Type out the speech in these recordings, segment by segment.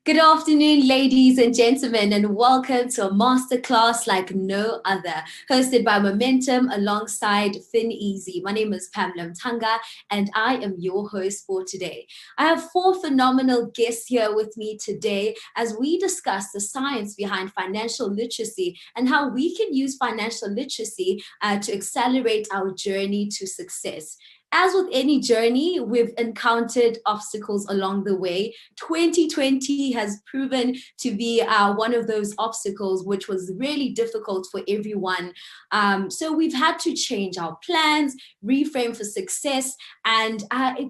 Good afternoon, ladies and gentlemen, and welcome to a masterclass like no other, hosted by Momentum alongside FinEazy. My name is Pamela Mtanga, and I am your host for today. I have four phenomenal guests here with me today as we discuss the science behind financial literacy and how we can use financial literacy to accelerate our journey to success. As with any journey, we've encountered obstacles along the way. 2020 has proven to be one of those obstacles, which was really difficult for everyone. So we've had to change our plans, reframe for success, and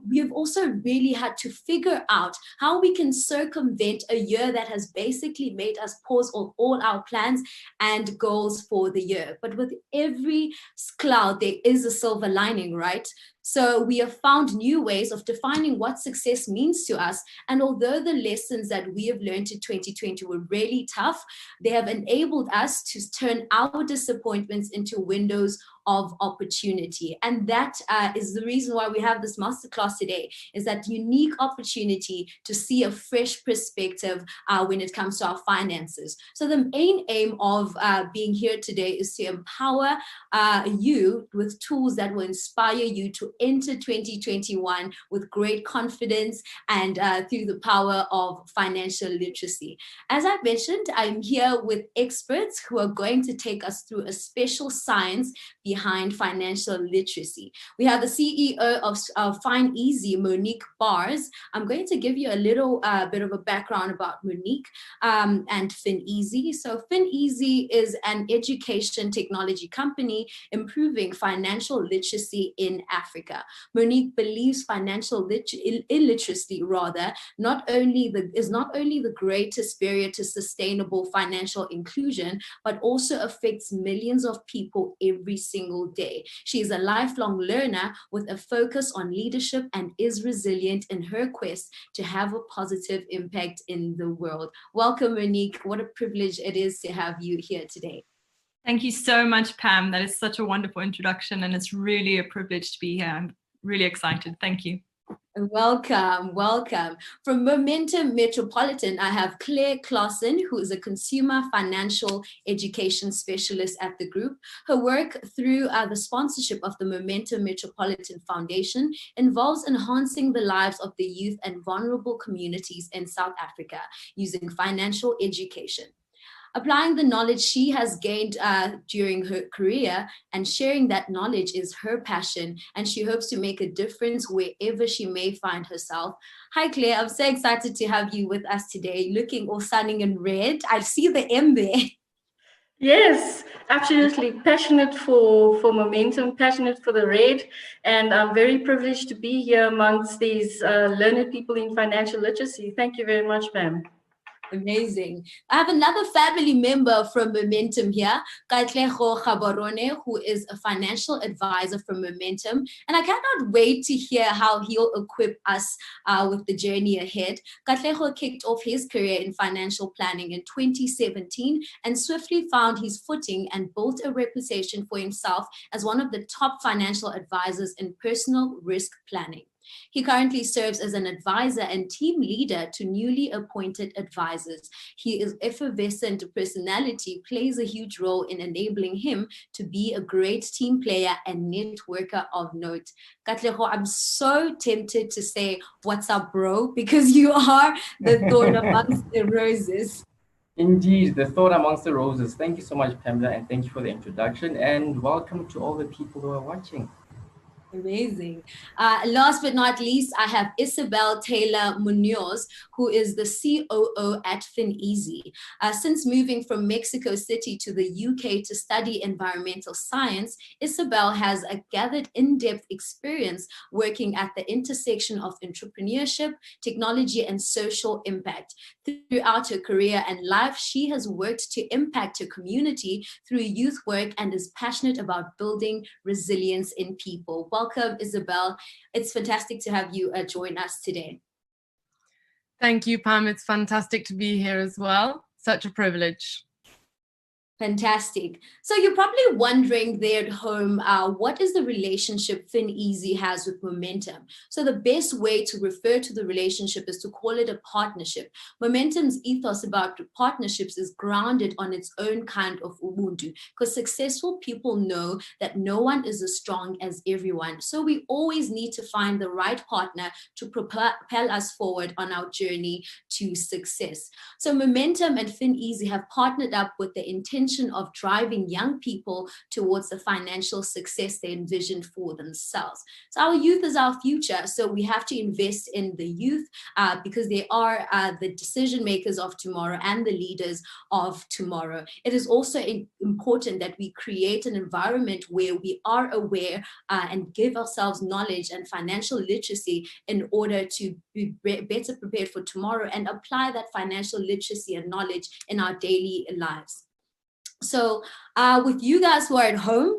we've also really had to figure out how we can circumvent a year that has basically made us pause all our plans and goals for the year. But with every cloud, there is a silver lining, right? So we have found new ways of defining what success means to us. And although the lessons that we have learned in 2020 were really tough, they have enabled us to turn our disappointments into windows of opportunity. And that is the reason why we have this masterclass today, is that unique opportunity to see a fresh perspective when it comes to our finances. So the main aim of being here today is to empower you with tools that will inspire you to enter 2021 with great confidence and through the power of financial literacy. As I mentioned, I'm here with experts who are going to take us through a special science behind financial literacy. We have the CEO of FinEazy, Monique Bars. I'm going to give you a little bit of a background about Monique and FinEazy. So FinEazy is an education technology company improving financial literacy in Africa. Monique believes financial illiteracy, is not only the greatest barrier to sustainable financial inclusion, but also affects millions of people every single day. She is a lifelong learner with a focus on leadership and is resilient in her quest to have a positive impact in the world. Welcome, Monique. What a privilege it is to have you here today. Thank you so much, Pam. That is such a wonderful introduction, and it's really a privilege to be here. I'm really excited. Thank you. Welcome, welcome. From Momentum Metropolitan, I have Claire Clausen, who is a consumer financial education specialist at the group. Her work through the sponsorship of the Momentum Metropolitan Foundation involves enhancing the lives of the youth and vulnerable communities in South Africa using financial education. Applying the knowledge she has gained during her career and sharing that knowledge is her passion, and she hopes to make a difference wherever she may find herself. Hi, Claire. I'm so excited to have you with us today, looking all stunning in red. I see the M there. Yes, absolutely. Passionate for Momentum, passionate for the red, and I'm very privileged to be here amongst these learned people in financial literacy. Thank you very much, ma'am. Amazing. I have another family member from Momentum here, Katlego Gaborone, who is a financial advisor from Momentum. And I cannot wait to hear how he'll equip us with the journey ahead. Katlego kicked off his career in financial planning in 2017 and swiftly found his footing and built a reputation for himself as one of the top financial advisors in personal risk planning. He currently serves as an advisor and team leader to newly appointed advisors. His effervescent personality plays a huge role in enabling him to be a great team player and networker of note. Katlego, I'm so tempted to say, "What's up, bro?" because you are the thorn amongst the roses. Indeed, the thorn amongst the roses. Thank you so much, Pamela, and thank you for the introduction, and welcome to all the people who are watching. Amazing. Last but not least, I have Isabel Taylor Munoz, who is the COO at FinEazy. Since moving from Mexico City to the UK to study environmental science, Isabel has gathered in-depth experience working at the intersection of entrepreneurship, technology, and social impact. Throughout her career and life, she has worked to impact her community through youth work and is passionate about building resilience in people. Welcome, Isabel. It's fantastic to have you join us today. Thank you, Pam. It's fantastic to be here as well. Such a privilege. Fantastic. So you're probably wondering there at home, what is the relationship FinEazy has with Momentum? So the best way to refer to the relationship is to call it a partnership. Momentum's ethos about partnerships is grounded on its own kind of ubuntu, because successful people know that no one is as strong as everyone. So we always need to find the right partner to propel us forward on our journey to success. So Momentum and FinEazy have partnered up with the intention of driving young people towards the financial success they envisioned for themselves. So our youth is our future, so we have to invest in the youth because they are the decision makers of tomorrow and the leaders of tomorrow. It is also important that we create an environment where we are aware and give ourselves knowledge and financial literacy in order to be better prepared for tomorrow and apply that financial literacy and knowledge in our daily lives. So with you guys who are at home,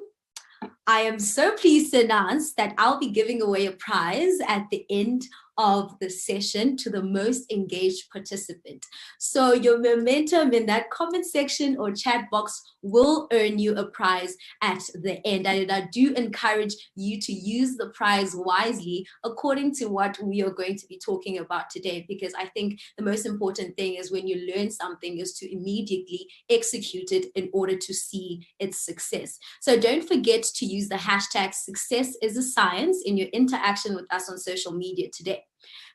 I am so pleased to announce that I'll be giving away a prize at the end of the session to the most engaged participant. So your momentum in that comment section or chat box will earn you a prize at the end. And I do encourage you to use the prize wisely according to what we are going to be talking about today, because I think the most important thing is when you learn something is to immediately execute it in order to see its success. So don't forget to use the hashtag #SuccessIsAScience in your interaction with us on social media today.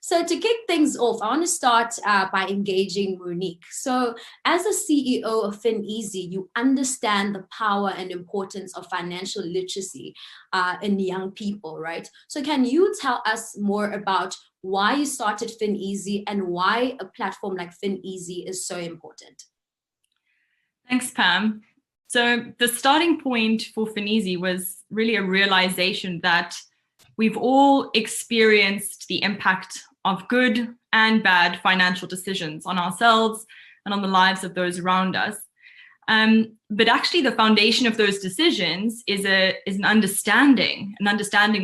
So to kick things off, I want to start by engaging Monique. So as a CEO of FinEazy, you understand the power and importance of financial literacy in young people, right? So can you tell us more about why you started FinEazy and why a platform like FinEazy is so important? Thanks, Pam. So the starting point for FinEazy was really a realization that we've all experienced the impact of good and bad financial decisions on ourselves and on the lives of those around us. But actually the foundation of those decisions is an understanding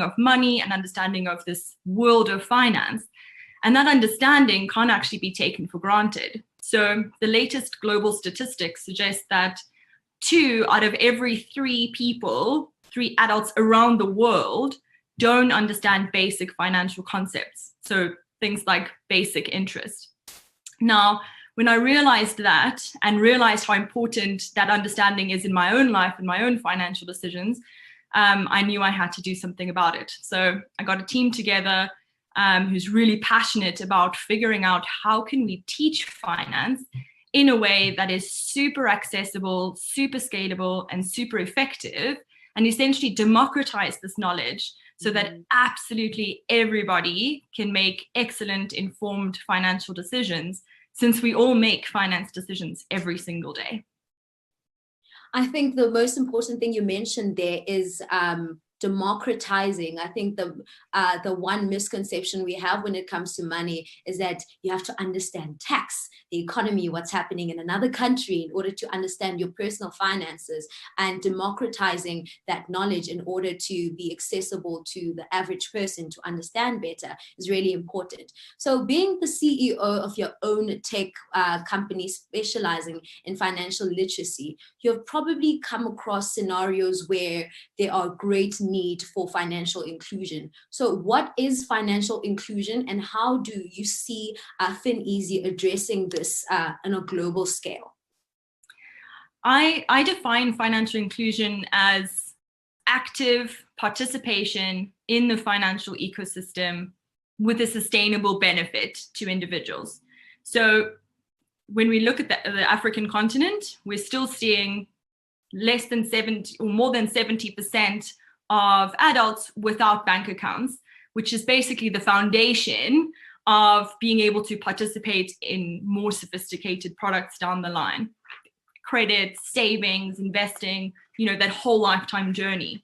of money, an understanding of this world of finance. And that understanding can't actually be taken for granted. So the latest global statistics suggest that 2 out of every 3 people, 3 adults around the world, don't understand basic financial concepts. So things like basic interest. Now, when I realized that and realized how important that understanding is in my own life and my own financial decisions, I knew I had to do something about it. So I got a team together who's really passionate about figuring out how can we teach finance in a way that is super accessible, super scalable, and super effective, and essentially democratize this knowledge so that absolutely everybody can make excellent, informed financial decisions, since we all make finance decisions every single day. I think the most important thing you mentioned there is democratizing. I think the one misconception we have when it comes to money is that you have to understand tax, the economy, what's happening in another country in order to understand your personal finances, and democratizing that knowledge in order to be accessible to the average person to understand better is really important. So being the CEO of your own tech company specializing in financial literacy, you've probably come across scenarios where there are great need for financial inclusion. So what is financial inclusion, and how do you see FinEazy addressing this on a global scale? I define financial inclusion as active participation in the financial ecosystem with a sustainable benefit to individuals. So when we look at the African continent, we're still seeing less than 70 or more than 70% of adults without bank accounts, which is basically the foundation of being able to participate in more sophisticated products down the line. Credit, savings, investing, that whole lifetime journey.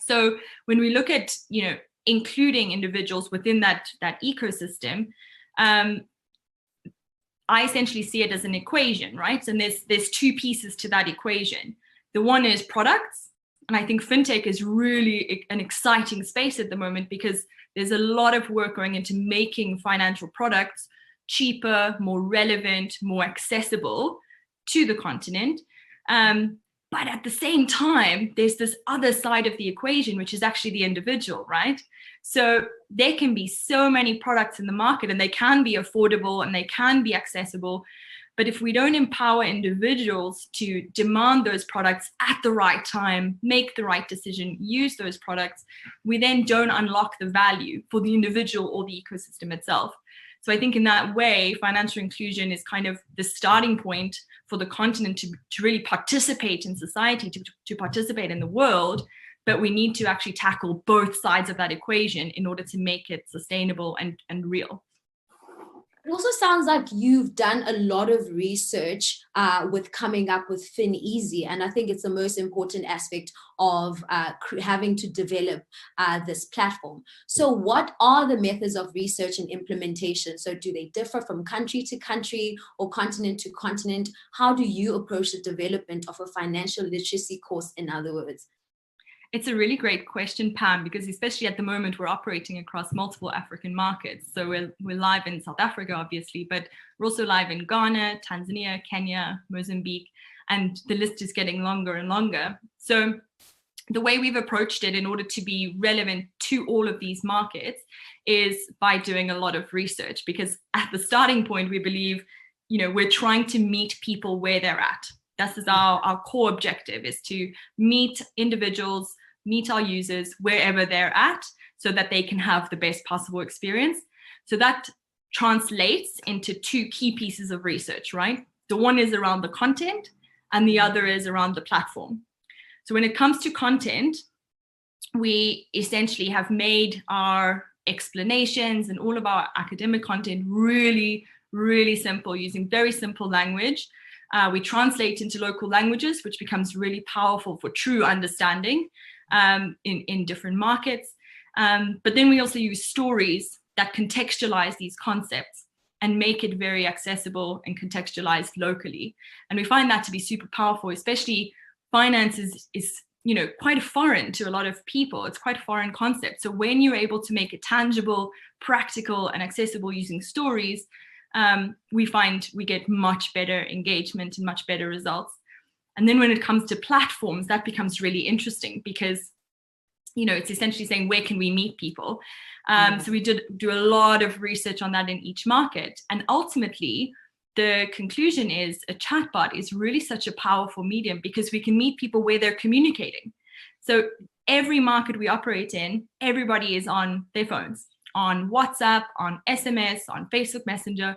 So when we look at, including individuals within that ecosystem, I essentially see it as an equation, right? And there's two pieces to that equation. The one is products. And I think fintech is really an exciting space at the moment because there's a lot of work going into making financial products cheaper, more relevant, more accessible to the continent. But at the same time, there's this other side of the equation, which is actually the individual, right? So there can be so many products in the market and they can be affordable and they can be accessible. But if we don't empower individuals to demand those products at the right time, make the right decision, use those products, we then don't unlock the value for the individual or the ecosystem itself. So I think in that way, financial inclusion is kind of the starting point for the continent to really participate in society, to participate in the world. But we need to actually tackle both sides of that equation in order to make it sustainable and real. It also sounds like you've done a lot of research with coming up with FinEasy, and I think it's the most important aspect of having to develop this platform. So what are the methods of research and implementation? So do they differ from country to country or continent to continent? How do you approach the development of a financial literacy course, in other words? It's a really great question, Pam, because especially at the moment, we're operating across multiple African markets. So we're live in South Africa, obviously, but we're also live in Ghana, Tanzania, Kenya, Mozambique, and the list is getting longer and longer. So the way we've approached it in order to be relevant to all of these markets is by doing a lot of research, because at the starting point, we believe, we're trying to meet people where they're at. This is our core objective, is to meet individuals, meet our users wherever they're at so that they can have the best possible experience. So that translates into two key pieces of research, right? The one is around the content and the other is around the platform. So when it comes to content, we essentially have made our explanations and all of our academic content really, really simple, using very simple language. We translate into local languages, which becomes really powerful for true understanding in different markets. But then we also use stories that contextualize these concepts and make it very accessible and contextualized locally. And we find that to be super powerful, especially finance is quite foreign to a lot of people. It's quite a foreign concept. So when you're able to make it tangible, practical, and accessible using stories, we find we get much better engagement and much better results. And then when it comes to platforms, that becomes really interesting because, it's essentially saying, where can we meet people? So we did do a lot of research on that in each market. And ultimately, the conclusion is a chatbot is really such a powerful medium because we can meet people where they're communicating. So every market we operate in, everybody is on their phones, on WhatsApp, on SMS, on Facebook Messenger.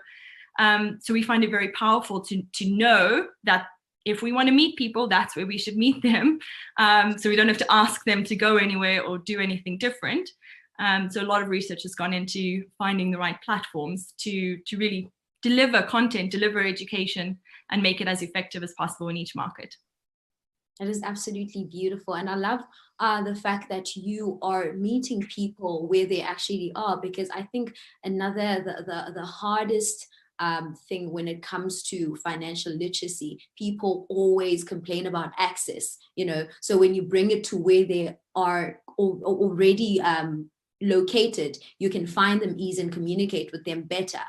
So we find it very powerful to know that if we want to meet people, that's where we should meet them. So we don't have to ask them to go anywhere or do anything different. So a lot of research has gone into finding the right platforms to really deliver content, deliver education, and make it as effective as possible in each market. That is absolutely beautiful. And I love the fact that you are meeting people where they actually are, because I think the hardest thing when it comes to financial literacy, people always complain about access, so when you bring it to where they are already located, you can find them easy and communicate with them better.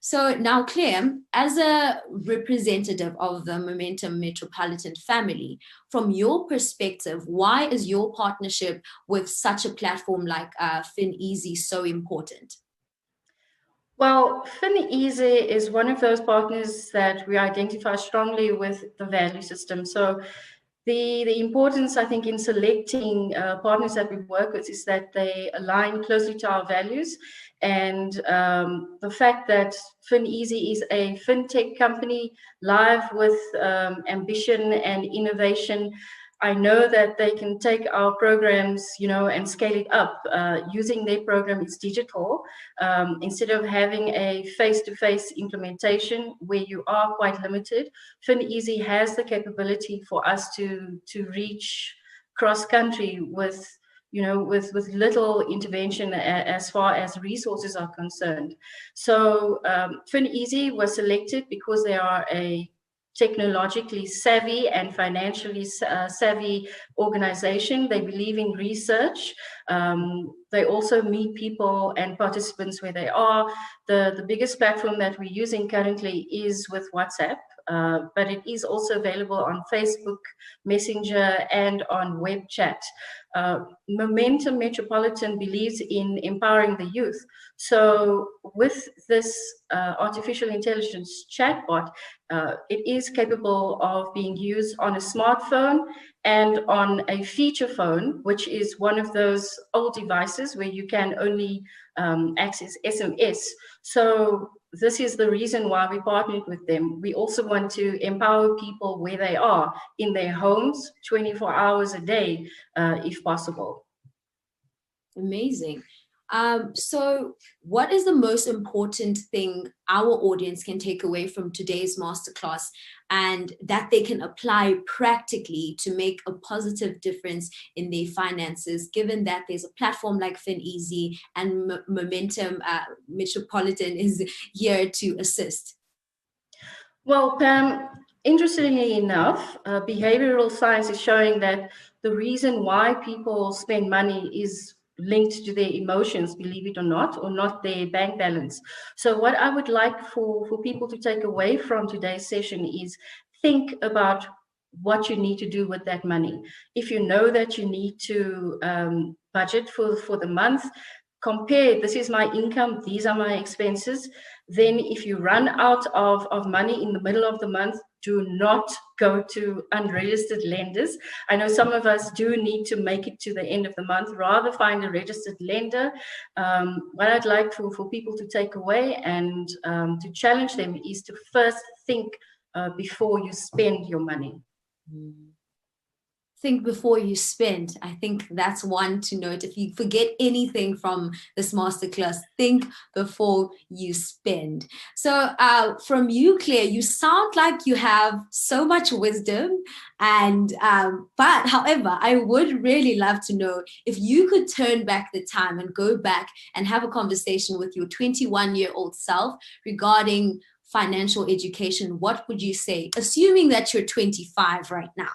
So now, Claire, as a representative of the Momentum Metropolitan family, from your perspective, why is your partnership with such a platform like FinEasy so important? Well, FinEasy is one of those partners that we identify strongly with the value system. So the importance, I think, in selecting partners that we work with is that they align closely to our values. And the fact that FinEasy is a fintech company live with ambition and innovation I know that they can take our programs, and scale it up using their program. It's digital. Instead of having a face-to-face implementation where you are quite limited, FinEasy has the capability for us to reach cross-country with little intervention as far as resources are concerned. So FinEasy was selected because they are a technologically savvy and financially savvy organization. They believe in research. They also meet people and participants where they are. The biggest platform that we're using currently is with WhatsApp, but it is also available on Facebook, Messenger, and on web chat. Momentum Metropolitan believes in empowering the youth. So with this artificial intelligence chatbot, it is capable of being used on a smartphone and on a feature phone, which is one of those old devices where you can only access SMS. So this is the reason why we partnered with them. We also want to empower people where they are, in their homes, 24 hours a day, if possible. Amazing. So what is the most important thing our audience can take away from today's masterclass and that they can apply practically to make a positive difference in their finances, given that there's a platform like FinEasy and Momentum Metropolitan is here to assist? Well, Pam, interestingly enough, behavioral science is showing that the reason why people spend money is linked to their emotions, believe it or not their bank balance. So what I would like for people to take away from today's session is think about what you need to do with that money. If you know that you need to budget for the month, compare, this is my income, these are my expenses. Then if you run out of money in the middle of the month, do not go to unregistered lenders. I know some of us do need to make it to the end of the month, rather find a registered lender. What I'd like for people to take away and to challenge them is to first think before you spend your money. Think before you spend. I think that's one to note. If you forget anything from this masterclass, think before you spend. So from you, Claire, you sound like you have so much wisdom. And but however, I would really love to know if you could turn back the time and go back and have a conversation with your 21-year-old self regarding financial education, what would you say, assuming that you're 25 right now?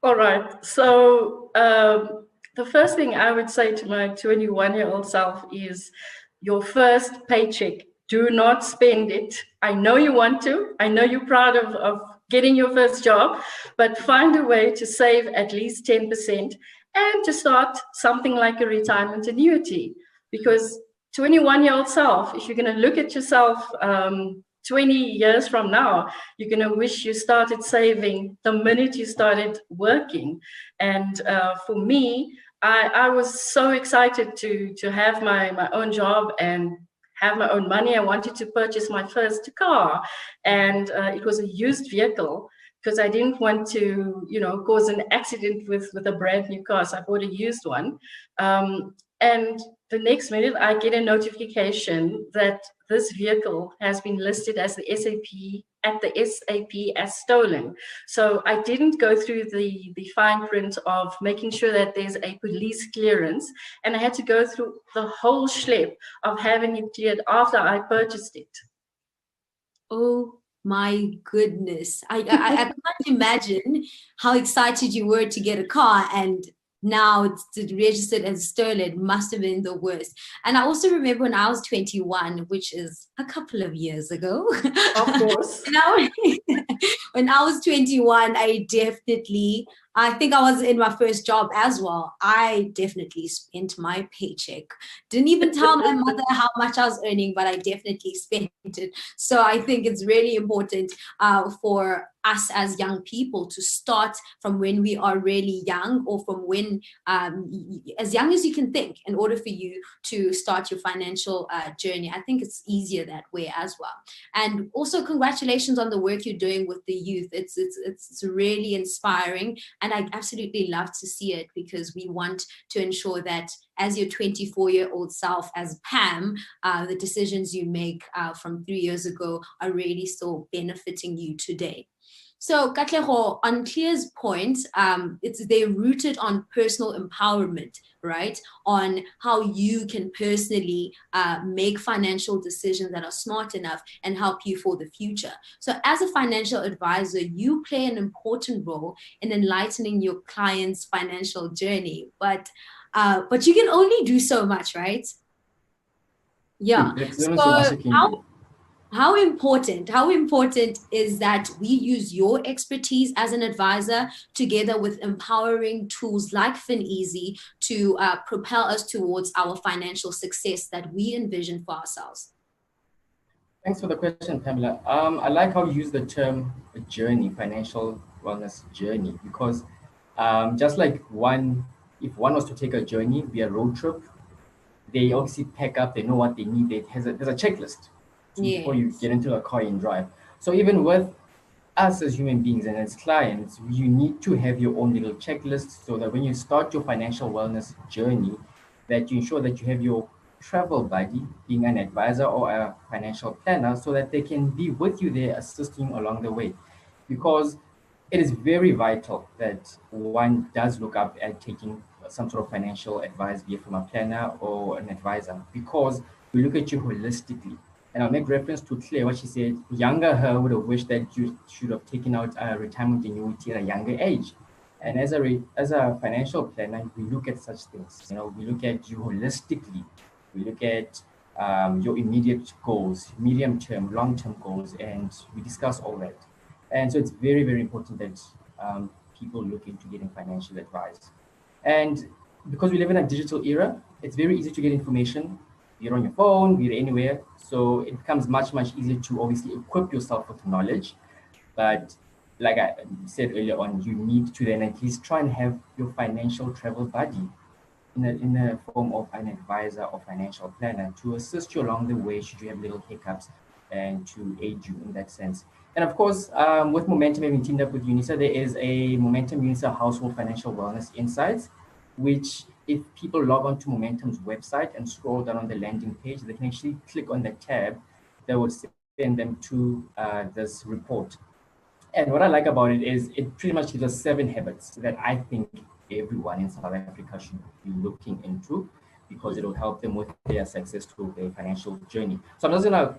All right. So the first thing I would say to my 21-year-old self is your first paycheck, do not spend it. I know you want to. I know you're proud of getting your first job, but find a way to save at least 10% and to start something like a retirement annuity. Because 21-year-old self, if you're going to look at yourself 20 years from now, you're going to wish you started saving the minute you started working. And for me, I was so excited to have my own job and have my own money. I wanted to purchase my first car, and it was a used vehicle because I didn't want to, cause an accident with a brand new car. So I bought a used one. And the next minute, I get a notification that this vehicle has been listed as the SAP as stolen. So I didn't go through the fine print of making sure that there's a police clearance, and I had to go through the whole schlep of having it cleared after I purchased it. Oh my goodness. I can't imagine how excited you were to get a car, and now it's registered as stolen. Must have been the worst. And I also remember when I was 21, which is a couple of years ago. Of course. When I was 21, I definitely I think I was in my first job as well. I definitely spent my paycheck. Didn't even tell my mother how much I was earning, but I definitely spent it. So I think it's really important for us as young people to start from when we are really young, or from when as young as you can think, in order for you to start your financial journey. I think it's easier that way as well. And also congratulations on the work you're doing with the youth. It's really inspiring, and I absolutely love to see it, because we want to ensure that as your 24-year-old self, as Pam, the decisions you make from 3 years ago are really still benefiting you today. So, Katleho, on Clear's point, they're rooted on personal empowerment, right? On how you can personally make financial decisions that are smart enough and help you for the future. So, as a financial advisor, you play an important role in enlightening your client's financial journey, but you can only do so much, right? Yeah. So how important is that we use your expertise as an advisor together with empowering tools like FinEasy to propel us towards our financial success that we envision for ourselves? Thanks for the question, Pamela. I like how you use the term journey, financial wellness journey, because just like if one was to take a journey via road trip, they obviously pack up, they know what they need. There's a checklist before you get into a car and drive. So even with us as human beings and as clients, you need to have your own little checklist, so that when you start your financial wellness journey, that you ensure that you have your travel buddy, being an advisor or a financial planner, so that they can be with you there, assisting you along the way. Because it is very vital that one does look up at taking some sort of financial advice, be it from a planner or an advisor, because we look at you holistically. And I'll make reference to Claire, what she said. Younger her would have wished that you should have taken out a retirement annuity at a younger age. And as a financial planner, we look at such things. We look at you holistically. We look at your immediate goals, medium term, long term goals, and we discuss all that. And so it's very, very important that people look into getting financial advice. And because we live in a digital era, it's very easy to get information. You're on your phone, you're anywhere. So it becomes much, much easier to obviously equip yourself with knowledge. But like I said earlier on, you need to then at least try and have your financial travel buddy in the form of an advisor or financial planner to assist you along the way should you have little hiccups, and to aid you in that sense. And of course, with Momentum having teamed up with UNISA, there is a Momentum UNISA Household Financial Wellness Insights, which if people log on to Momentum's website and scroll down on the landing page, they can actually click on the tab that would send them to this report. And what I like about it is it pretty much gives us 7 habits that I think everyone in South Africa should be looking into, because it will help them with their success to their financial journey. So I'm just going to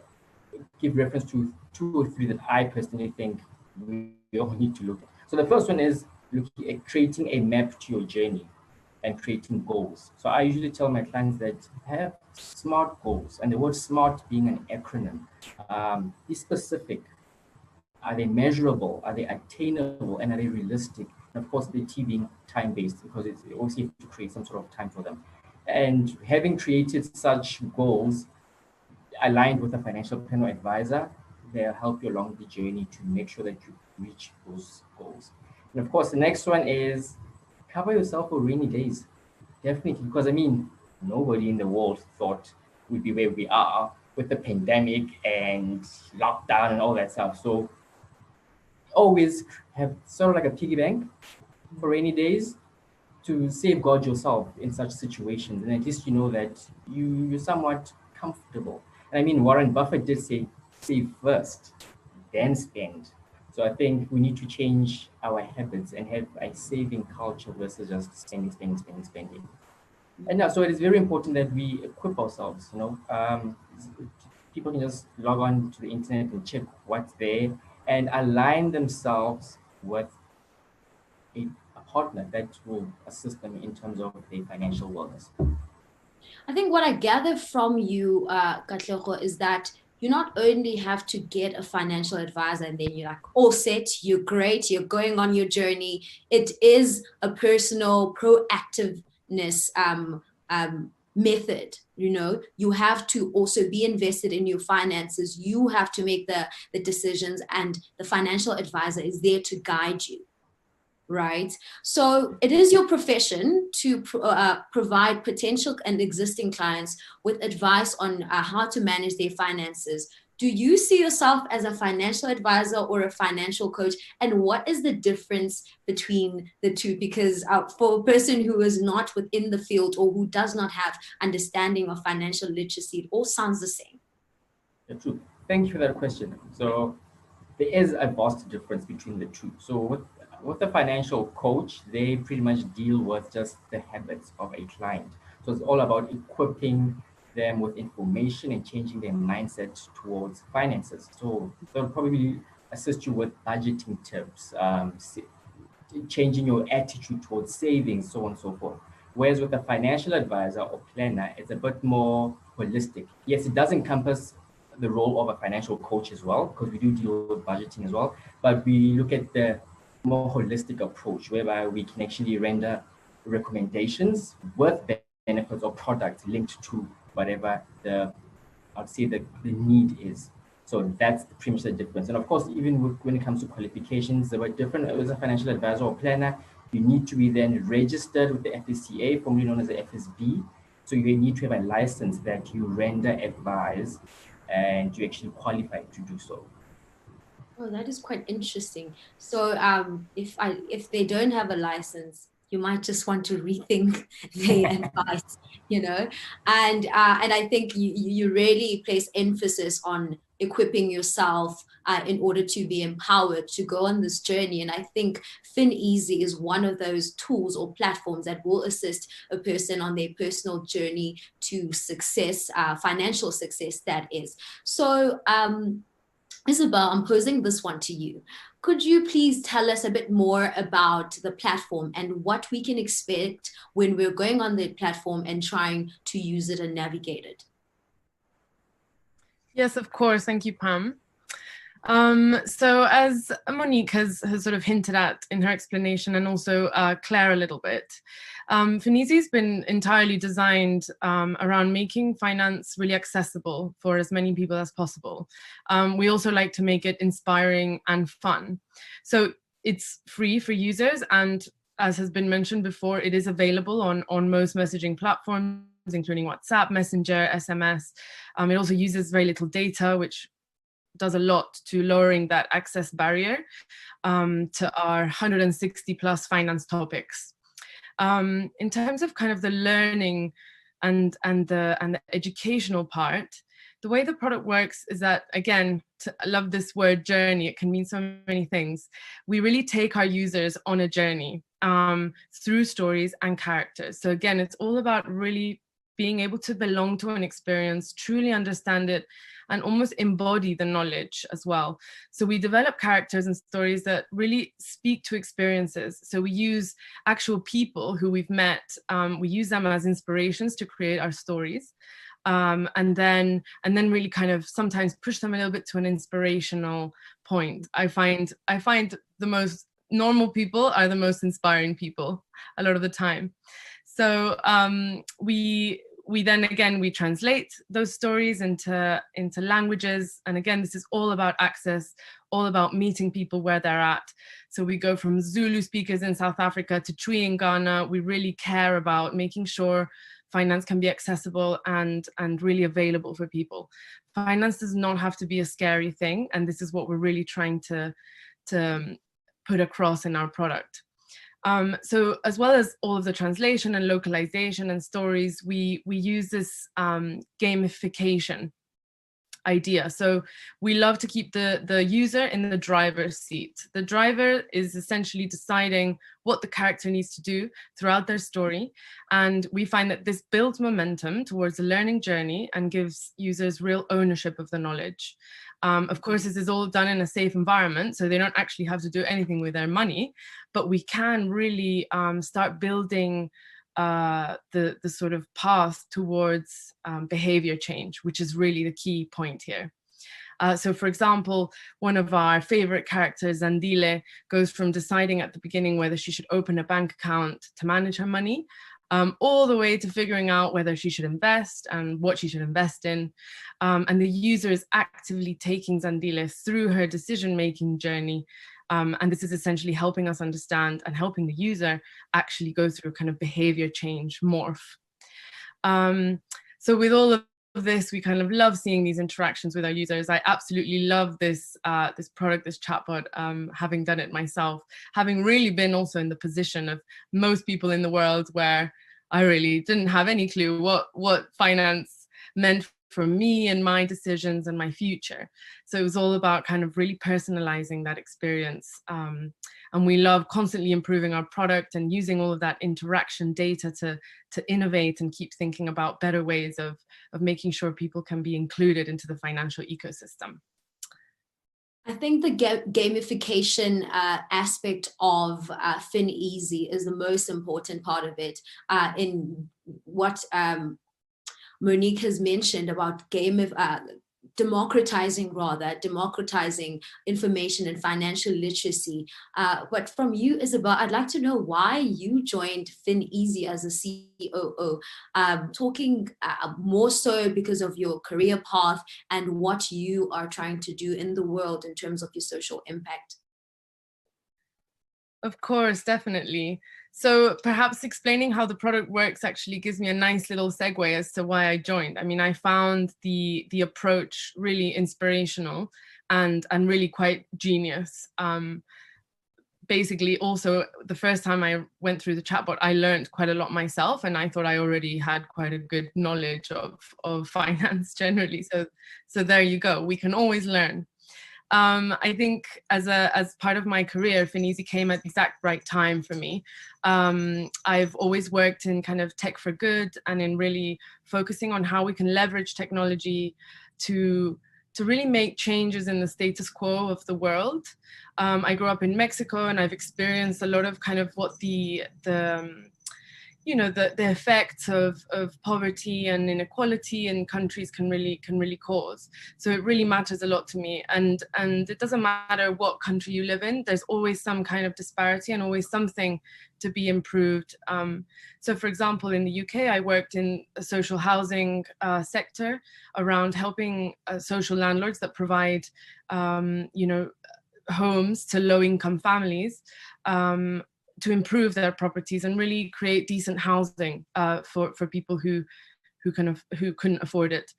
give reference to 2 or 3 that I personally think we all need to look at. So the first one is looking at creating a map to your journey and creating goals. So I usually tell my clients that have SMART goals, and the word SMART being an acronym. Be specific. Are they measurable? Are they attainable? And are they realistic? And of course, the T being time-based, because it's also have to create some sort of time for them. And having created such goals aligned with a financial planner advisor, they'll help you along the journey to make sure that you reach those goals. And of course, the next one is cover yourself for rainy days. Definitely, because I mean, nobody in the world thought we'd be where we are with the pandemic and lockdown and all that stuff. So always have sort of like a piggy bank for rainy days to safeguard yourself in such situations. And at least you know that you're somewhat comfortable. And I mean, Warren Buffett did say, save first, then spend. So I think we need to change our habits and have a saving culture versus just spending. And now, so it is very important that we equip ourselves. People can just log on to the internet and check what's there and align themselves with a partner that will assist them in terms of their financial wellness. I think what I gather from you, Katlego, is that you not only have to get a financial advisor and then you're like all set, you're great, you're going on your journey. It is a personal proactiveness method. You know, you have to also be invested in your finances. You have to make the decisions, and the financial advisor is there to guide you. Right. So it is your profession to provide potential and existing clients with advice on how to manage their finances. Do you see yourself as a financial advisor or a financial coach? And what is the difference between the two? Because for a person who is not within the field or who does not have understanding of financial literacy, it all sounds the same. Yeah, true. Thank you for that question. So there is a vast difference between the two. So with a financial coach, they pretty much deal with just the habits of a client. So it's all about equipping them with information and changing their mindset towards finances. So they'll probably assist you with budgeting tips, changing your attitude towards savings, so on and so forth. Whereas with a financial advisor or planner, it's a bit more holistic. Yes, it does encompass the role of a financial coach as well, because we do deal with budgeting as well, but we look at the more holistic approach whereby we can actually render recommendations with benefits or products linked to whatever I'd say the need is. So that's pretty much the difference. And of course, even when it comes to qualifications, they were different. As a financial advisor or planner, you need to be then registered with the FSCA, formerly known as the FSB. So you need to have a license that you render advice and you actually qualify to do so. Oh, that is quite interesting. So if they don't have a license, you might just want to rethink their advice, you know. And I think you really place emphasis on equipping yourself in order to be empowered to go on this journey. And I think FinEazy is one of those tools or platforms that will assist a person on their personal journey to success, financial success, that is. So Isabel, I'm posing this one to you. Could you please tell us a bit more about the platform and what we can expect when we're going on the platform and trying to use it and navigate it? Yes, of course. Thank you, Pam. So as Monique has sort of hinted at in her explanation, and also Claire a little bit, FinEasy has been entirely designed around making finance really accessible for as many people as possible. We also like to make it inspiring and fun. So it's free for users, and as has been mentioned before, it is available on most messaging platforms, including WhatsApp, Messenger, SMS. It also uses very little data, which does a lot to lowering that access barrier to our 160 plus finance topics. In terms of kind of the learning and the educational part, the way the product works is that, again, I love this word journey. It can mean so many things. We really take our users on a journey through stories and characters. So again, it's all about really being able to belong to an experience, truly understand it, and almost embody the knowledge as well. So we develop characters and stories that really speak to experiences. So we use actual people who we've met. We use them as inspirations to create our stories. And then really kind of sometimes push them a little bit to an inspirational point. I find the most normal people are the most inspiring people a lot of the time. So we then again, we translate those stories into languages. And again, this is all about access, all about meeting people where they're at. So we go from Zulu speakers in South Africa to Twi in Ghana. We really care about making sure finance can be accessible and really available for people. Finance does not have to be a scary thing. And this is what we're really trying to put across in our product. So as well as all of the translation and localization and stories, we use this gamification idea. So we love to keep the user in the driver's seat. The driver is essentially deciding what the character needs to do throughout their story. And we find that this builds momentum towards a learning journey and gives users real ownership of the knowledge. Of course, this is all done in a safe environment, so they don't actually have to do anything with their money, but we can really start building the sort of path towards behavior change, which is really the key point here. So for example, one of our favorite characters, Zandile, goes from deciding at the beginning whether she should open a bank account to manage her money, all the way to figuring out whether she should invest and what she should invest in. And the user is actively taking Zandile through her decision-making journey. And this is essentially helping us understand and helping the user actually go through kind of behavior change, morph. So with all of this, we kind of love seeing these interactions with our users. I absolutely love this this product, this chatbot, having done it myself, having really been also in the position of most people in the world where I really didn't have any clue what finance meant for me and my decisions and my future. So it was all about kind of really personalizing that experience. And we love constantly improving our product and using all of that interaction data to innovate and keep thinking about better ways of making sure people can be included into the financial ecosystem. I think the gamification aspect of FinEasy is the most important part of it. In what Monique has mentioned about democratizing information and financial literacy. But from you, Isabel, I'd like to know why you joined FinEasy as a COO, talking more so because of your career path and what you are trying to do in the world in terms of your social impact. Of course, definitely. So perhaps explaining how the product works actually gives me a nice little segue as to why I joined. I mean, I found the approach really inspirational and really quite genius. Basically, also, the first time I went through the chatbot, I learned quite a lot myself, and I thought I already had quite a good knowledge of finance generally. So there you go. We can always learn. I think as part of my career, FinEasy came at the exact right time for me. I've always worked in kind of tech for good and in really focusing on how we can leverage technology to really make changes in the status quo of the world. I grew up in Mexico, and I've experienced a lot of kind of what the effects of poverty and inequality in countries can really cause. So it really matters a lot to me. And it doesn't matter what country you live in, there's always some kind of disparity and always something to be improved. So for example, in the UK, I worked in a social housing sector around helping social landlords that provide, homes to low-income families, to improve their properties and really create decent housing for people who couldn't afford it.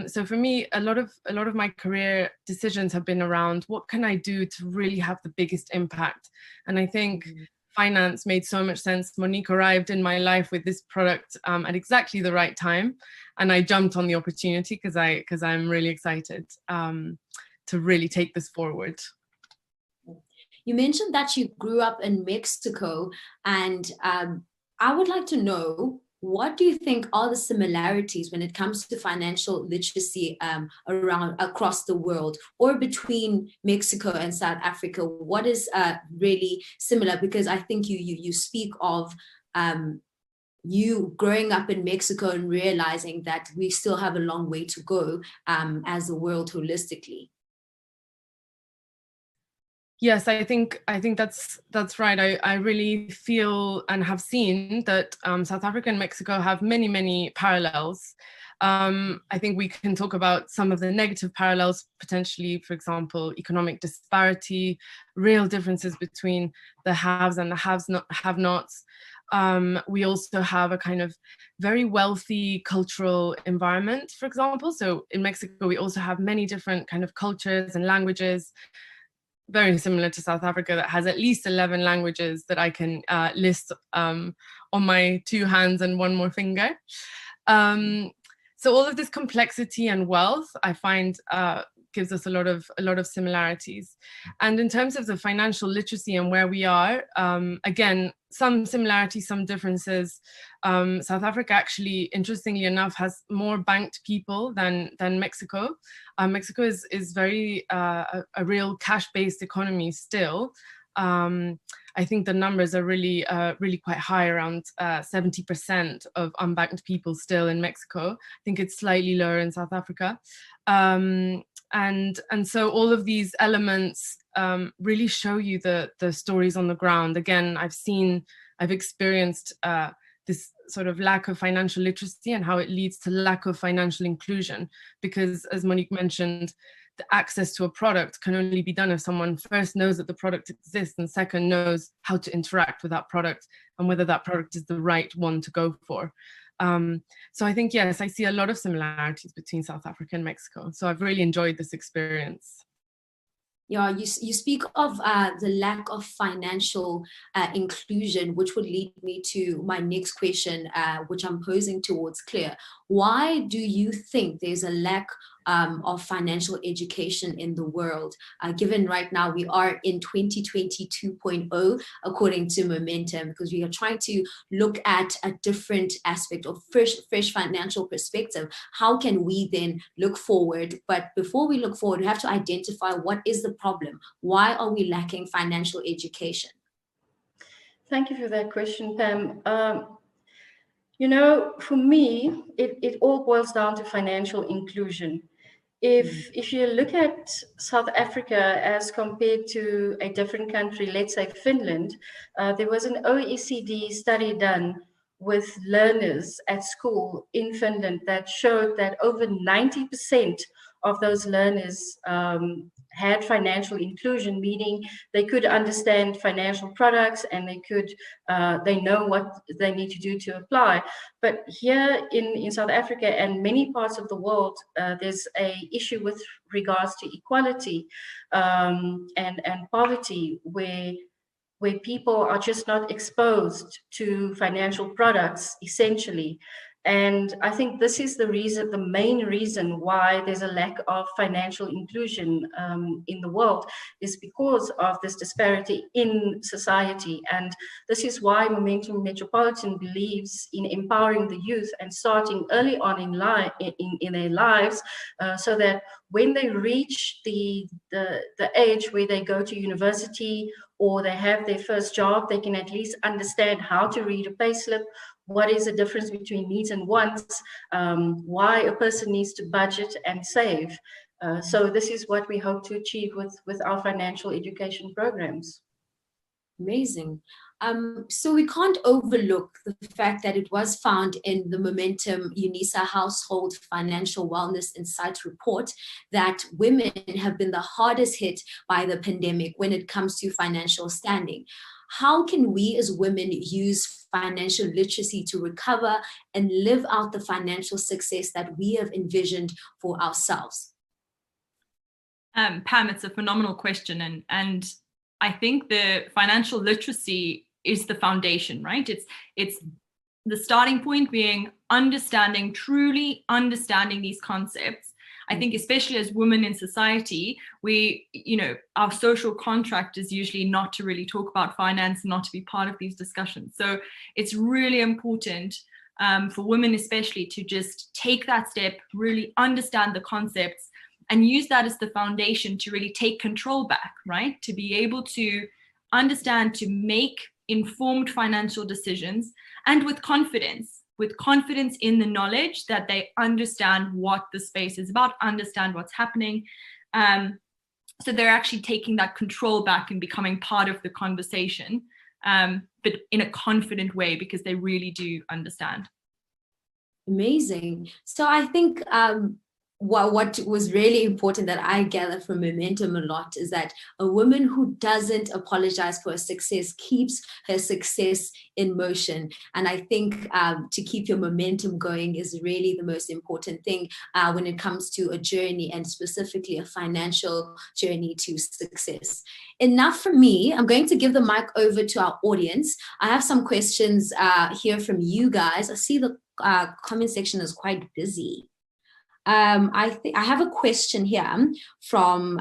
So for me, a lot of my career decisions have been around what can I do to really have the biggest impact. And I think finance made so much sense. Monique arrived in my life with this product at exactly the right time, and I jumped on the opportunity because I'm really excited to really take this forward. You mentioned that you grew up in Mexico, and I would like to know, what do you think are the similarities when it comes to financial literacy across the world, or between Mexico and South Africa? What is really similar? Because I think you speak of you growing up in Mexico and realizing that we still have a long way to go as a world holistically. Yes, I think that's right. I really feel and have seen that South Africa and Mexico have many parallels. I think we can talk about some of the negative parallels, potentially, for example, economic disparity, real differences between the haves and the have-nots. We also have a kind of very wealthy cultural environment, for example. So in Mexico, we also have many different kind of cultures and languages, very similar to South Africa, that has at least 11 languages that I can list on my 2 hands and 1 more finger. So all of this complexity and wealth, I find, gives us a lot of similarities. And in terms of the financial literacy and where we are, again, some similarities, some differences. South Africa actually, interestingly enough, has more banked people than Mexico. Mexico is very a real cash-based economy still. I think the numbers are really, really quite high, around 70% of unbanked people still in Mexico. I think it's slightly lower in South Africa. And so all of these elements really show you the stories on the ground. Again, I've experienced this sort of lack of financial literacy and how it leads to lack of financial inclusion, because as Monique mentioned, the access to a product can only be done if someone first knows that the product exists, and second knows how to interact with that product and whether that product is the right one to go for. So I think, yes, I see a lot of similarities between South Africa and Mexico. So I've really enjoyed this experience. Yeah, you speak of the lack of financial inclusion, which would lead me to my next question, which I'm posing towards Claire. Why do you think there's a lack of financial education in the world, given right now we are in 2020 2.0, according to Momentum, because we are trying to look at a different aspect of fresh financial perspective. How can we then look forward? But before we look forward, we have to identify what is the problem. Why are we lacking financial education? Thank you for that question, Pam. For me, it all boils down to financial inclusion. If you look at South Africa as compared to a different country, let's say Finland, there was an OECD study done with learners at school in Finland that showed that over 90% of those learners had financial inclusion, meaning they could understand financial products and they know what they need to do to apply. But here in South Africa and many parts of the world, there's an issue with regards to equality and poverty, where people are just not exposed to financial products, essentially. And I think this is the main reason why there's a lack of financial inclusion in the world, is because of this disparity in society. And this is why Momentum Metropolitan believes in empowering the youth and starting early on in their lives, so that when they reach the age where they go to university or they have their first job, they can at least understand how to read a payslip, what is the difference between needs and wants, why a person needs to budget and save. So this is what we hope to achieve with our financial education programs. Amazing. So we can't overlook the fact that it was found in the Momentum UNISA Household Financial Wellness Insights report that women have been the hardest hit by the pandemic when it comes to financial standing. How can we as women use financial literacy to recover and live out the financial success that we have envisioned for ourselves? Pam, it's a phenomenal question. And I think the financial literacy is the foundation, right? It's the starting point being truly understanding these concepts. I think especially as women in society, our social contract is usually not to really talk about finance, not to be part of these discussions. So it's really important for women especially to just take that step, really understand the concepts, and use that as the foundation to really take control back, right? To be able to understand, to make informed financial decisions, and with confidence in the knowledge that they understand what the space is about, understand what's happening. So they're actually taking that control back and becoming part of the conversation, but in a confident way, because they really do understand. Amazing. So I think what was really important that I gather from Momentum a lot is that a woman who doesn't apologize for her success keeps her success in motion. And I think to keep your momentum going is really the most important thing when it comes to a journey, and specifically a financial journey to success. Enough from me. I'm going to give the mic over to our audience. I have some questions here from you guys. I see the comment section is quite busy. I have a question here from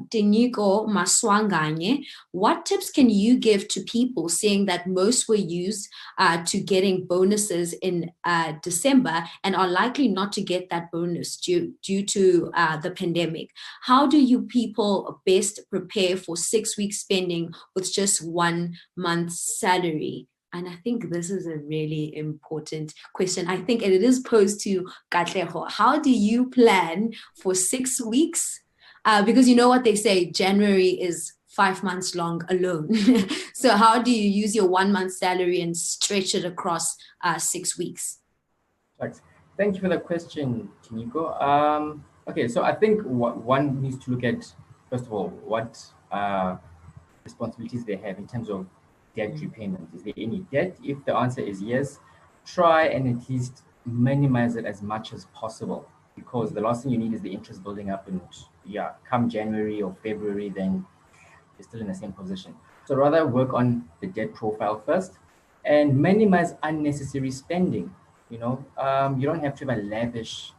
Denigo Maswanganye. What tips can you give to people seeing that most were used to getting bonuses in December and are likely not to get that bonus due to the pandemic? How do you people best prepare for 6 weeks spending with just 1 month's salary? And I think this is a really important question. I think it is posed to Katleho. How do you plan for 6 weeks? Because you know what they say, January is 5 months long alone. So how do you use your 1 month salary and stretch it across 6 weeks? Thanks. Thank you for the question, Tiniko. Okay, so I think one needs to look at, first of all, what responsibilities they have in terms of debt repayment. Is there any debt? If the answer is yes, try and at least minimize it as much as possible, because the last thing you need is the interest building up, and come January or February, then you're still in the same position. So rather work on the debt profile first and minimize unnecessary spending. You don't have to have a lavish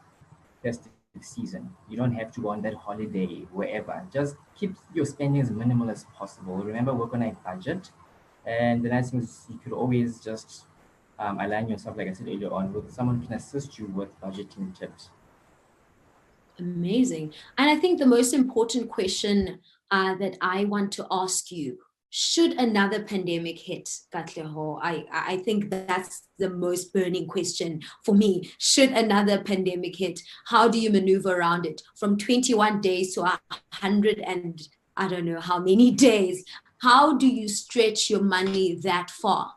festive season. You don't have to go on that holiday, wherever. Just keep your spending as minimal as possible. Remember, work on a budget. And the nice thing is you could always just align yourself, like I said earlier on, with someone who can assist you with budgeting tips. Amazing. And I think the most important question that I want to ask you, should another pandemic hit, Katleho? I think that's the most burning question for me. Should another pandemic hit, how do you maneuver around it? From 21 days to 100 and I don't know how many days. How do you stretch your money that far?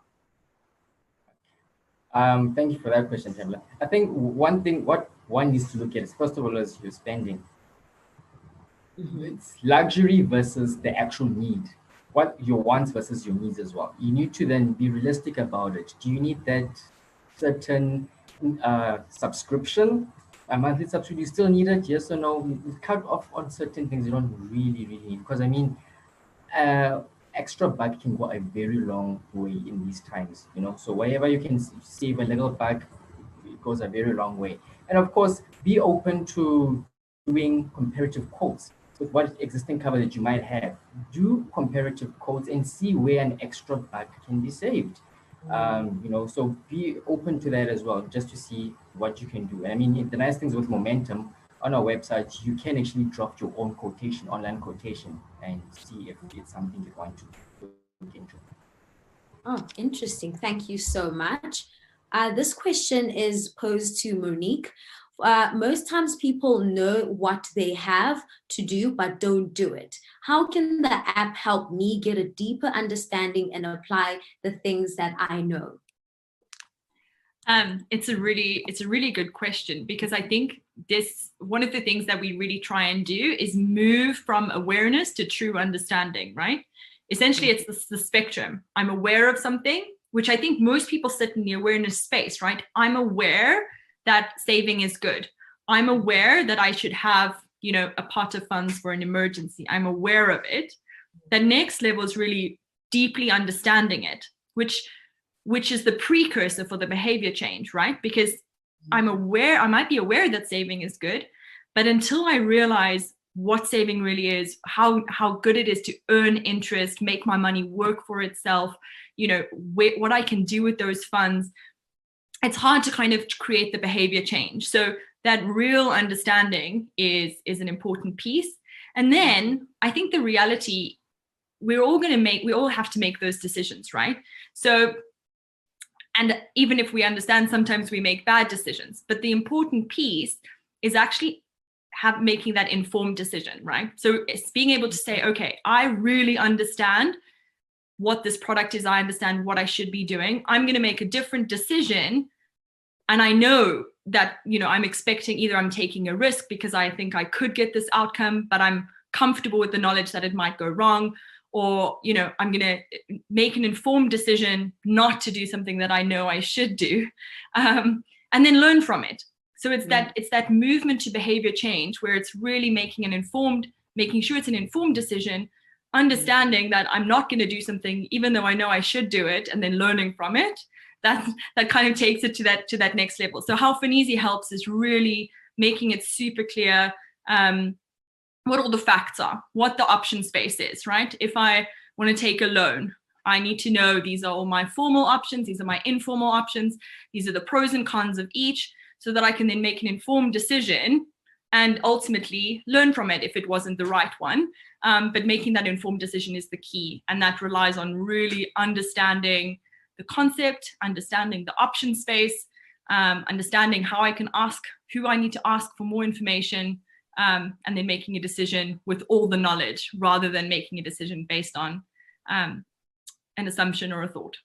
Thank you for that question, Pamela. I think one thing, what one needs to look at is, first of all, is your spending. It's luxury versus the actual need. What your wants versus your needs as well. You need to then be realistic about it. Do you need that certain subscription, a monthly subscription? You still need it, yes or no? Cut off on certain things you don't really need, because I mean, extra buck can go a very long way in these times, so wherever you can save a little buck, it goes a very long way. And of course, be open to doing comparative quotes with what existing cover that you might have. Do comparative quotes and see where an extra buck can be saved. So be open to that as well, just to see what you can do. And I mean, the nice things with Momentum, on our website, you can actually drop your own quotation, online quotation, and see if it's something you want to look into. Oh, interesting. Thank you so much. This question is posed to Monique. Most times people know what they have to do, but don't do it. How can the app help me get a deeper understanding and apply the things that I know? It's a really good question, because I think one of the things that we really try and do is move from awareness to true understanding, right? Essentially, it's the spectrum. I'm aware of something, which I think most people sit in the awareness space, right? I'm aware that saving is good. I'm aware that I should have, a pot of funds for an emergency. I'm aware of it. The next level is really deeply understanding it, which is the precursor for the behavior change, right? Because I might be aware that saving is good, but until I realize what saving really is, how good it is to earn interest, make my money work for itself, what I can do with those funds, it's hard to kind of create the behavior change. So that real understanding is an important piece. And then I think the reality, we all have to make those decisions, right? So, and even if we understand, sometimes we make bad decisions, but the important piece is actually making that informed decision, right? So it's being able to say, okay, I really understand what this product is. I understand what I should be doing. I'm going to make a different decision. And I know that, I'm expecting, either I'm taking a risk because I think I could get this outcome, but I'm comfortable with the knowledge that it might go wrong, or, I'm going to make an informed decision not to do something that I know I should do, and then learn from it. So it's that movement to behavior change, where it's really making sure it's an informed decision, understanding that I'm not going to do something even though I know I should do it, and then learning from it. That kind of takes it to that next level. So how FinEasy helps is really making it super clear what all the facts are, what the option space is, right? If I want to take a loan, I need to know these are all my formal options, these are my informal options, these are the pros and cons of each, so that I can then make an informed decision and ultimately learn from it if it wasn't the right one. But making that informed decision is the key. And that relies on really understanding the concept, understanding the option space, understanding how I can ask, who I need to ask for more information, and then making a decision with all the knowledge rather than making a decision based on an assumption or a thought.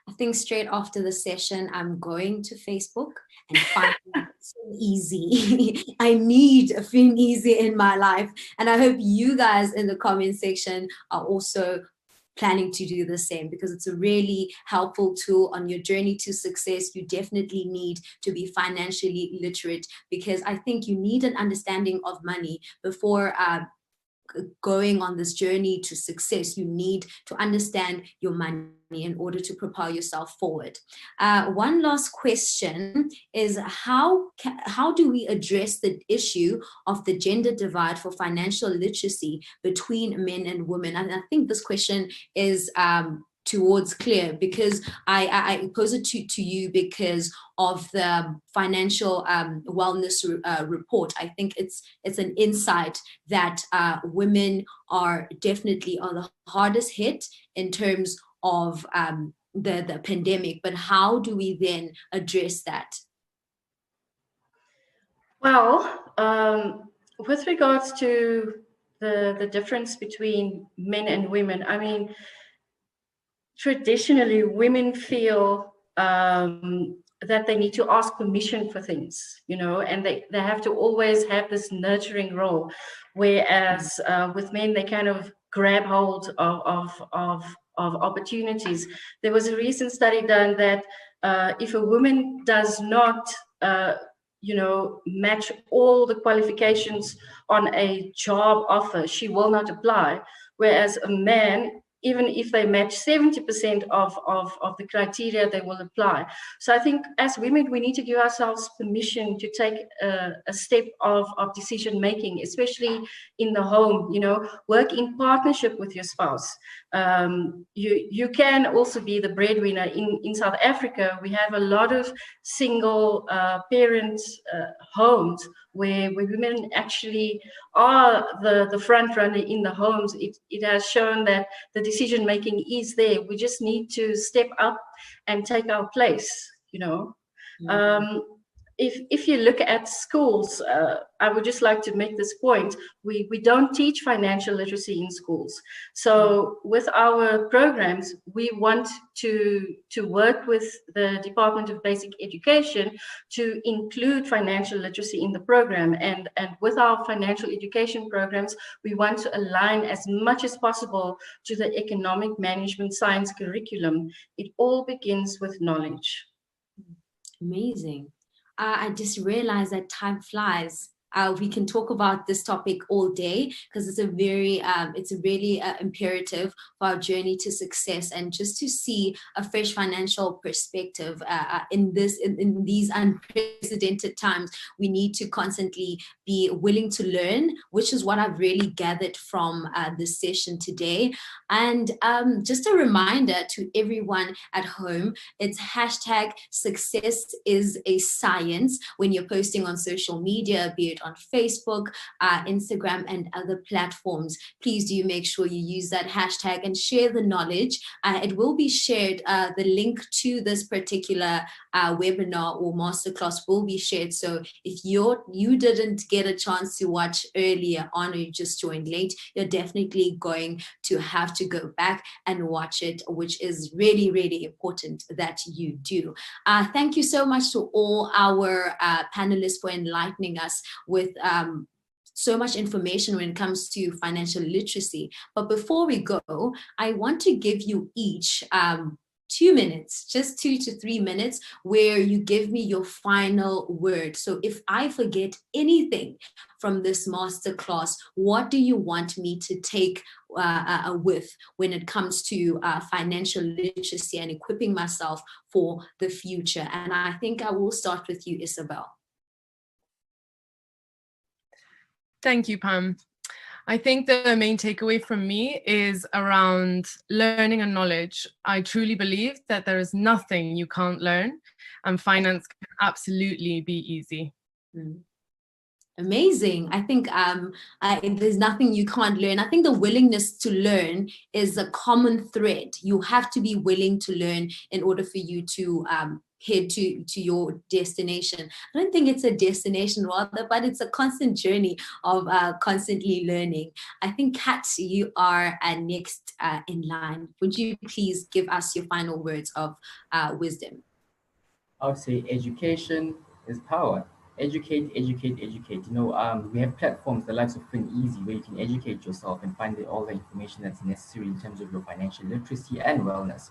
I think straight after the session, I'm going to Facebook and find FinEasy. I need a FinEasy in my life. And I hope you guys in the comment section are also planning to do the same, because it's a really helpful tool on your journey to success. You definitely need to be financially literate, because I think you need an understanding of money before going on this journey to success. You need to understand your money in order to propel yourself forward. One last question is, how do we address the issue of the gender divide for financial literacy between men and women? And I think this question is towards Claire, because I pose it to you because of the financial wellness report. I think it's an insight that women are definitely the hardest hit in terms of the pandemic. But how do we then address that? Well, with regards to the difference between men and women, I mean, traditionally, women feel that they need to ask permission for things, and they have to always have this nurturing role. Whereas with men, they kind of grab hold of opportunities. There was a recent study done that if a woman does not, match all the qualifications on a job offer, she will not apply. Whereas a man, even if they match 70% of the criteria, they will apply. So I think as women, we need to give ourselves permission to take a step of decision making, especially in the home. Work in partnership with your spouse. You can also be the breadwinner. In South Africa, we have a lot of single parent homes where women actually are the front runner in the homes. It has shown that the decision making is there. We just need to step up and take our place. Mm-hmm. If you look at schools, I would just like to make this point. We don't teach financial literacy in schools. So with our programs, we want to work with the Department of Basic Education to include financial literacy in the program. And with our financial education programs, we want to align as much as possible to the economic management science curriculum. It all begins with knowledge. Amazing. I just realized that time flies. We can talk about this topic all day, because it's really imperative for our journey to success, and just to see a fresh financial perspective in these unprecedented times. We need to constantly be willing to learn, which is what I've really gathered from this session today. And just a reminder to everyone at home, it's #success is a science when you're posting on social media, be it on Facebook, Instagram, and other platforms. Please do make sure you use that hashtag and share the knowledge. It will be shared. The link to this particular webinar or masterclass will be shared. So if you didn't get a chance to watch earlier on, or you just joined late, you're definitely going to have to go back and watch it, which is really, really important that you do. Thank you so much to all our panelists for enlightening us with so much information when it comes to financial literacy. But before we go, I want to give you each 2 minutes, just 2 to 3 minutes, where you give me your final word. So if I forget anything from this masterclass, what do you want me to take with when it comes to financial literacy and equipping myself for the future? And I think I will start with you, Isabel. Thank you, Pam. I think the main takeaway from me is around learning and knowledge. I truly believe that there is nothing you can't learn, and finance can absolutely be easy. Amazing. I think there's nothing you can't learn. I think the willingness to learn is a common thread. You have to be willing to learn in order for you to head to your destination. I don't think it's a destination rather, but it's a constant journey of constantly learning. I think, Kat, you are next in line. Would you please give us your final words of wisdom? I would say education is power. Educate, educate, educate. We have platforms, the likes of FinEazy, where you can educate yourself and find all the information that's necessary in terms of your financial literacy and wellness.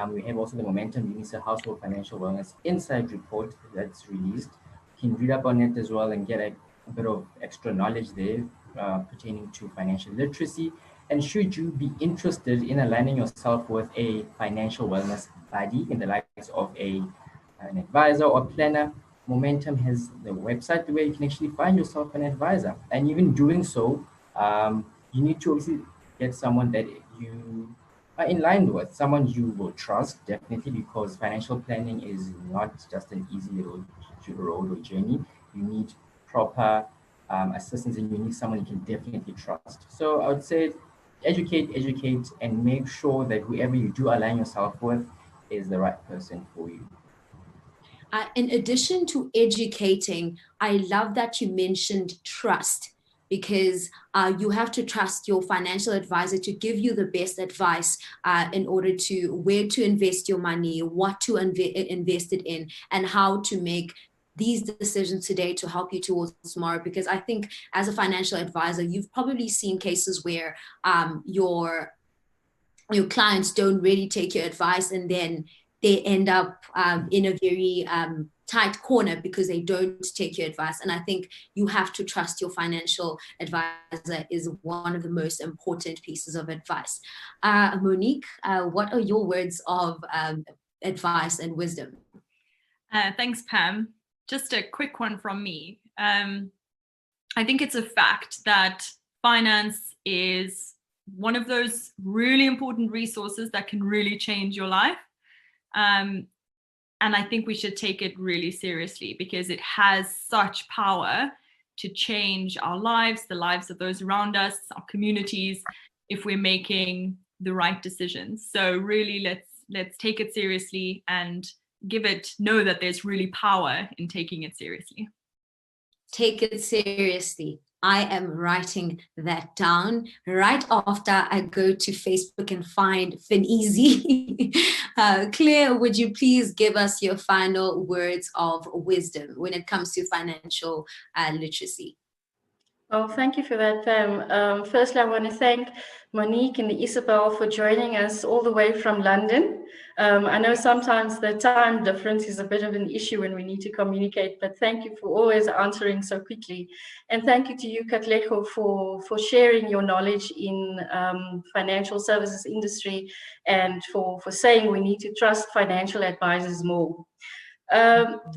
We have also the MomentumZA Household Financial Wellness Insight Report that's released. You can read up on it as well and get a bit of extra knowledge there pertaining to financial literacy. And should you be interested in aligning yourself with a financial wellness buddy in the likes of an advisor or planner, Momentum has the website where you can actually find yourself an advisor. And even doing so, you need to obviously get someone that you are in line with, someone you will trust, definitely, because financial planning is not just an easy road or journey. You need proper assistance, and you need someone you can definitely trust. So I would say educate, and make sure that whoever you do align yourself with is the right person for you. In addition to educating, I love that you mentioned trust, because you have to trust your financial advisor to give you the best advice in order to where to invest your money, what to invest it in, and how to make these decisions today to help you towards tomorrow. Because I think as a financial advisor, you've probably seen cases where your clients don't really take your advice, and then they end up in a very tight corner because they don't take your advice. And I think you have to trust your financial advisor is one of the most important pieces of advice. Monique, what are your words of advice and wisdom? Thanks, Pam. Just a quick one from me. I think it's a fact that finance is one of those really important resources that can really change your life. And I think we should take it really seriously, because it has such power to change our lives, the lives of those around us, our communities, if we're making the right decisions. So really, let's take it seriously and know that there's really power in taking it seriously. Take it seriously. I am writing that down right after I go to Facebook and find FinEasy. Claire, would you please give us your final words of wisdom when it comes to financial literacy? Oh, thank you for that, Pam. Firstly, I want to thank Monique and Isabel for joining us all the way from London. I know sometimes the time difference is a bit of an issue when we need to communicate, but thank you for always answering so quickly. And thank you to you, Katlego, for sharing your knowledge in financial services industry, and for saying we need to trust financial advisors more.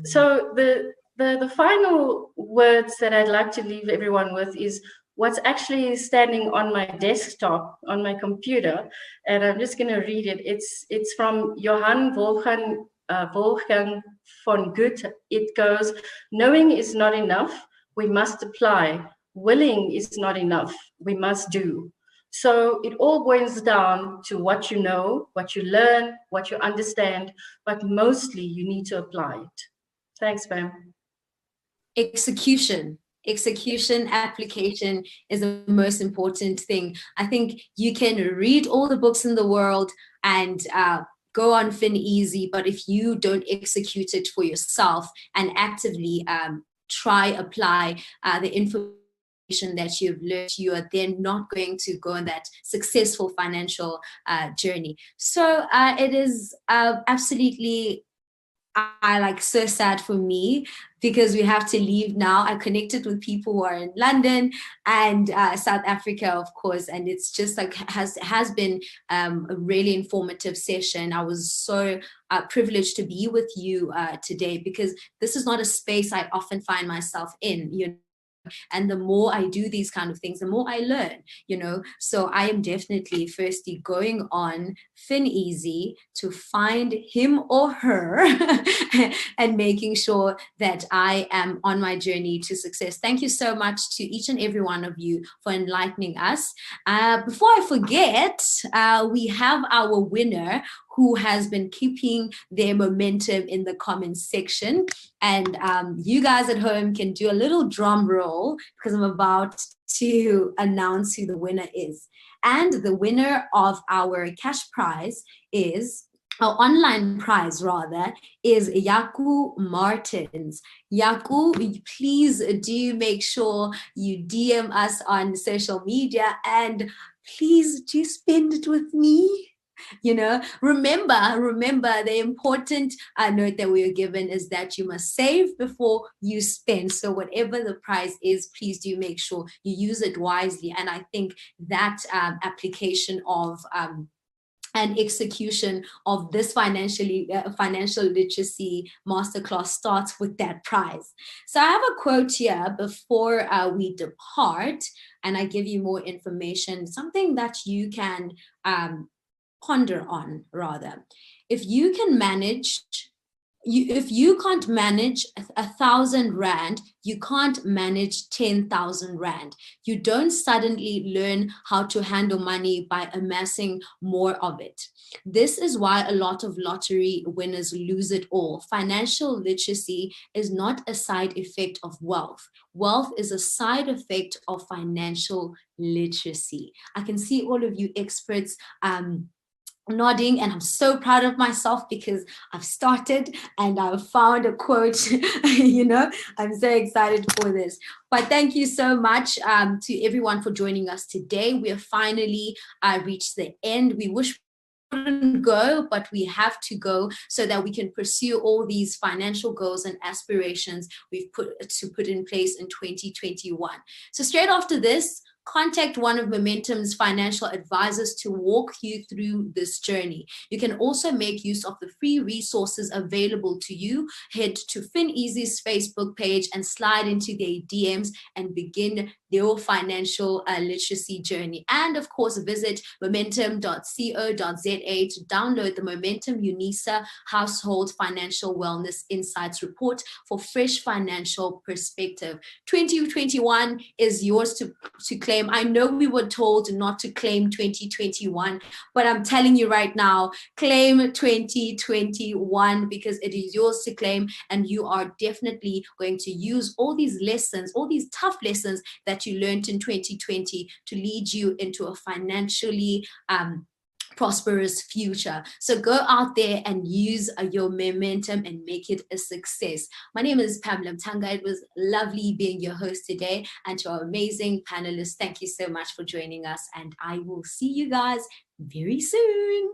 So the final words that I'd like to leave everyone with is what's actually standing on my desktop, on my computer, and I'm just going to read it. It's from Johann Wolfgang von Goethe. It goes, "Knowing is not enough, we must apply. Willing is not enough, we must do." So it all boils down to what you know, what you learn, what you understand, but mostly you need to apply it. Thanks, Pam. Execution, application is the most important thing. I think you can read all the books in the world and go on FinEasy, but if you don't execute it for yourself and actively apply the information that you've learned, you are then not going to go on that successful financial journey. So it is absolutely so sad for me, because we have to leave now. I connected with people who are in London and South Africa, of course, and it's just has been a really informative session. I was so privileged to be with you today, because this is not a space I often find myself in. And the more I do these kind of things, the more I learn, So I am definitely firstly going on FinEasy to find him or her and making sure that I am on my journey to success. Thank you so much to each and every one of you for enlightening us. Before I forget, we have our winner who has been keeping their momentum in the comments section. And you guys at home can do a little drum roll because I'm about to announce who the winner is. And the winner of our cash prize is, our online prize rather, is Yaku Martins. Yaku, please do make sure you DM us on social media and please do spend it with me. Remember the important note that we were given is that you must save before you spend. So whatever the price is, please do make sure you use it wisely. And I think that application of and execution of this financial literacy masterclass starts with that prize. So I have a quote here before we depart, and I give you more information, something that you can ponder on rather. If you can't manage 1,000 rand, you can't manage 10,000 rand. You don't suddenly learn how to handle money by amassing more of it. This is why a lot of lottery winners lose it all. Financial literacy is not a side effect of wealth. Wealth is a side effect of financial literacy. I can see all of you experts nodding, and I'm so proud of myself because I've started and I've found a quote. I'm so excited for this. But thank you so much to everyone for joining us today. We have finally reached the end. We wish we couldn't go, but we have to go so that we can pursue all these financial goals and aspirations we've put in place in 2021. So straight after this, contact one of Momentum's financial advisors to walk you through this journey. You can also make use of the free resources available to you. Head to FinEasy's Facebook page and slide into their DMs and begin your financial literacy journey. And of course, visit MomentumZA to download the Momentum UNISA Household Financial Wellness Insights Report for fresh financial perspective. 2021 is yours to claim. I know we were told not to claim 2021, but I'm telling you right now, claim 2021 because it is yours to claim, and you are definitely going to use all these lessons, all these tough lessons that you learned in 2020 to lead you into a financially prosperous future. So go out there and use your momentum and make it a success. My name is MomentumZA. It was lovely being your host today, and to our amazing panelists, thank you so much for joining us, and I will see you guys very soon.